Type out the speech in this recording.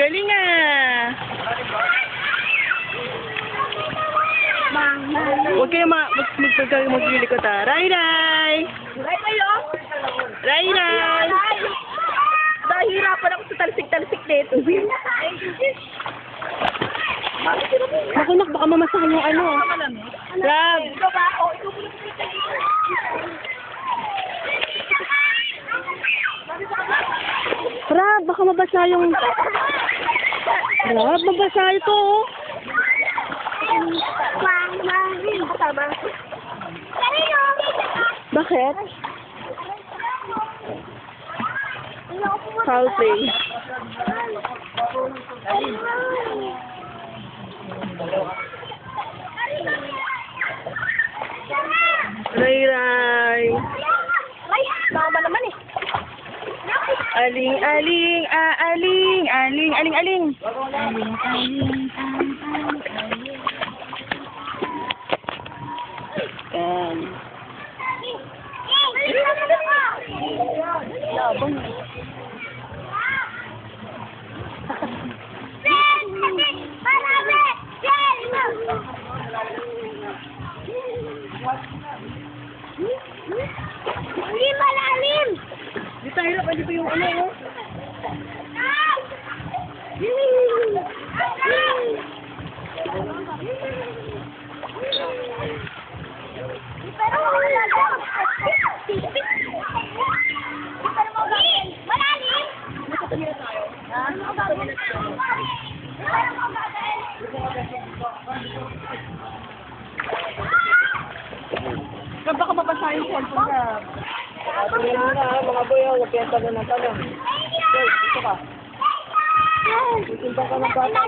Galing ah. Huwag kayo maglikot ah. Ray! Ray! Nahihirapan ako sa talsik-talsik nito. Naku, baka mamasahan yung ano. Rab! Rab, baka mabasa yung... Rab, mabasa ito oh. Bakit? Foul play. Ray! Tama naman eh. Aling. Yan. Hindi malalim. Di tayo na, pwede pa yung ano oh. Pero wala daw. Malalim. Baka mabasa yung cellphone ka. Tingnan mo na mga boy, huwag kaya taga ng tanong. Boy, ito ka. Itinta ka ng bata.